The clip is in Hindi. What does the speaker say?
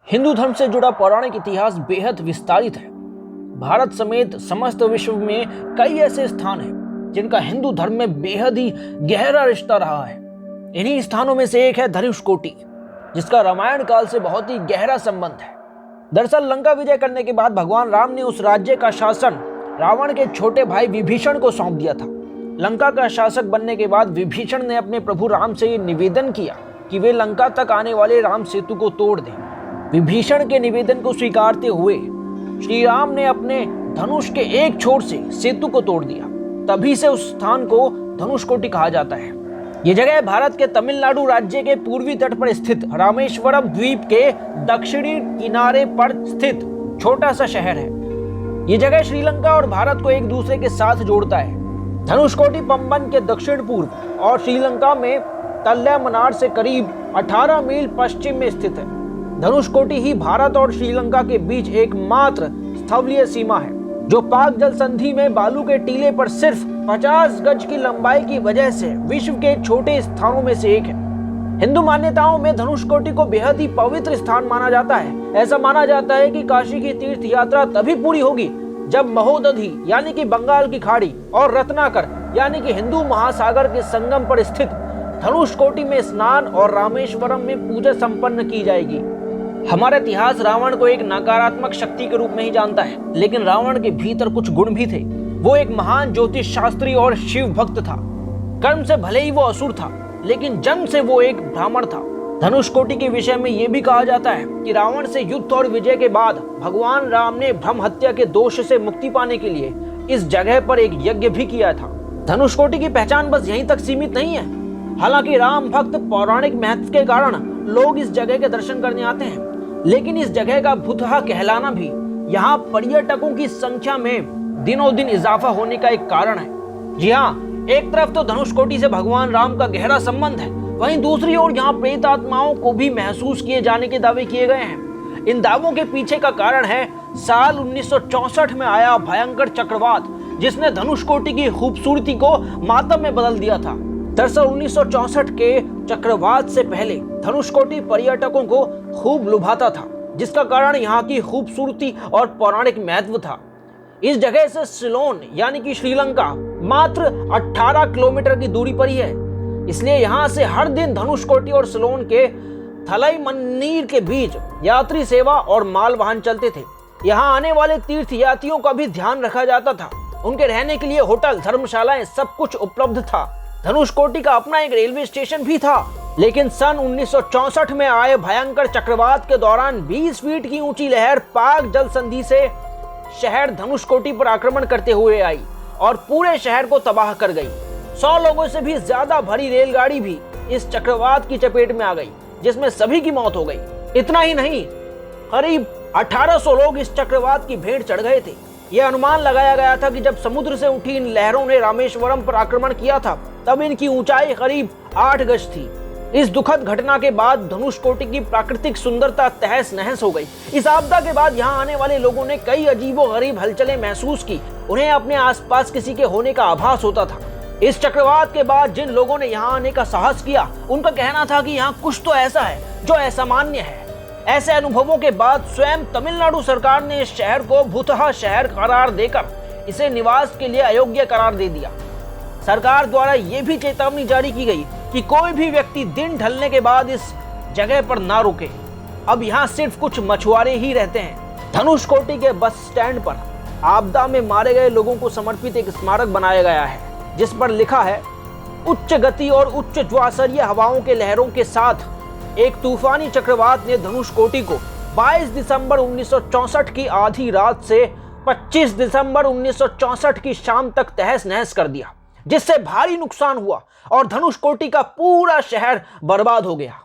हिंदू धर्म से जुड़ा पौराणिक इतिहास बेहद विस्तारित है। भारत समेत समस्त विश्व में कई ऐसे स्थान हैं जिनका हिंदू धर्म में बेहद ही गहरा रिश्ता रहा है। इन्हीं स्थानों में से एक है धनुषकोटि, जिसका रामायण काल से बहुत ही गहरा संबंध है। दरअसल लंका विजय करने के बाद भगवान राम ने उस राज्य का शासन रावण के छोटे भाई विभीषण को सौंप दिया था। लंका का शासक बनने के बाद विभीषण ने अपने प्रभु राम से ये निवेदन किया कि वे लंका तक आने वाले राम सेतु को तोड़ दें। विभीषण के निवेदन को स्वीकारते हुए श्री राम ने अपने धनुष के एक छोर से सेतु को तोड़ दिया। तभी से उस स्थान को धनुषकोटि कहा जाता है। ये जगह भारत के तमिलनाडु राज्य के पूर्वी तट पर स्थित रामेश्वरम द्वीप के दक्षिणी किनारे पर स्थित छोटा सा शहर है। ये जगह श्रीलंका और भारत को एक दूसरे के साथ जोड़ता है। धनुषकोटि पंबन के दक्षिण पूर्व और श्रीलंका में तल्ल्यामनार से करीब 18 मील पश्चिम में स्थित है। धनुषकोटि ही भारत और श्रीलंका के बीच एकमात्र स्थलीय सीमा है, जो पाक जल संधि में बालू के टीले पर सिर्फ 50 गज की लंबाई की वजह से विश्व के छोटे स्थानों में से एक है। हिंदू मान्यताओं में धनुषकोटि को बेहद ही पवित्र स्थान माना जाता है। ऐसा माना जाता है कि काशी की तीर्थ यात्रा तभी पूरी होगी जब महोदधि यानी कि बंगाल की खाड़ी और रत्नाकर यानी कि हिंदू महासागर के संगम पर स्थित धनुषकोटि में स्नान और रामेश्वरम में पूजा संपन्न की जाएगी। हमारा इतिहास रावण को एक नकारात्मक शक्ति के रूप में ही जानता है, लेकिन रावण के भीतर कुछ गुण भी थे। वो एक महान ज्योतिष शास्त्री और शिव भक्त था। कर्म से भले ही वो असुर था, लेकिन जन्म से वो एक ब्राह्मण था। धनुषकोटि के विषय में ये भी कहा जाता है कि रावण से युद्ध और विजय के बाद भगवान राम ने ब्रह्म हत्या के दोष से मुक्ति पाने के लिए इस जगह पर एक यज्ञ भी किया था। धनुषकोटि की पहचान बस यहीं तक सीमित नहीं है। हालांकि राम भक्त पौराणिक महत्व के कारण लोग इस जगह के दर्शन करने आते हैं, लेकिन इस जगह का भूतहा कहलाना भी यहाँ पर्यटकों की संख्या में दिनों दिन इजाफा होने का एक कारण है। जी हाँ, एक तरफ तो धनुषकोटि से भगवान राम का गहरा संबंध है, वहीं दूसरी ओर यहाँ प्रेत आत्माओं को भी महसूस किए जाने के दावे किए गए हैं। इन दावों के पीछे का कारण है साल 1964 में आया भयंकर चक्रवात, जिसने धनुषकोटि की खूबसूरती को मातम में बदल दिया था। दरअसल 1964 के चक्रवात से पहले धनुषकोटि पर्यटकों को खूब लुभाता था, जिसका कारण यहाँ की खूबसूरती और पौराणिक महत्व था। इस जगह से सिलोन यानी कि श्रीलंका मात्र 18 किलोमीटर की दूरी पर ही है, इसलिए यहाँ से हर दिन धनुषकोटि और सिलोन के थलाईमन्नीर के बीच यात्री सेवा और माल वाहन चलते थे। यहाँ आने वाले तीर्थ यात्रियों का भी ध्यान रखा जाता था। उनके रहने के लिए होटल, धर्मशालाएं सब कुछ उपलब्ध था। धनुषकोटि का अपना एक रेलवे स्टेशन भी था, लेकिन सन 1964 में आए भयंकर चक्रवात के दौरान 20 फीट की ऊंची लहर पाक जल संधि से शहर धनुषकोटि पर आक्रमण करते हुए आई और पूरे शहर को तबाह कर गई। 100 लोगों से भी ज्यादा भरी रेलगाड़ी भी इस चक्रवात की चपेट में आ गई, जिसमें सभी की मौत हो गई। इतना ही नहीं, करीब 1800 लोग इस चक्रवात की भेंट चढ़ गए थे। यह अनुमान लगाया गया था कि जब समुद्र से उठी इन लहरों ने रामेश्वरम पर आक्रमण किया था, तब इनकी ऊंचाई करीब 8 गज थी। इस दुखद घटना के बाद धनुषकोटि की प्राकृतिक सुंदरता तहस नहस हो गई। इस आपदा के बाद यहाँ आने वाले लोगों ने कई अजीबोगरीब हलचलें महसूस की। उन्हें अपने आसपास किसी के होने का आभास होता था। इस चक्रवात के बाद जिन लोगों ने यहाँ आने का साहस किया, उनका कहना था कि यहाँ कुछ तो ऐसा है जो असामान्य है। ऐसे अनुभवों के बाद स्वयं तमिलनाडु सरकार ने इस शहर को भूतहा शहर करार देकर इसे निवास के लिए अयोग्य करार दे दिया। सरकार द्वारा यह भी चेतावनी जारी की गई कि कोई भी व्यक्ति दिन ढलने के बाद इस जगह पर ना रुके। अब यहाँ सिर्फ कुछ मछुआरे ही रहते हैं। धनुषकोटि के बस स्टैंड पर आपदा में मारे गए लोगों को समर्पित एक स्मारक बनाया गया है, जिस पर लिखा है, उच्च गति और उच्च ज्वासरीय हवाओं के लहरों के साथ एक तूफानी चक्रवात ने धनुषकोटि को 22 दिसंबर 1964 की आधी रात से 25 दिसंबर 1964 की शाम तक तहस नहस कर दिया, जिससे भारी नुकसान हुआ और धनुषकोटि का पूरा शहर बर्बाद हो गया।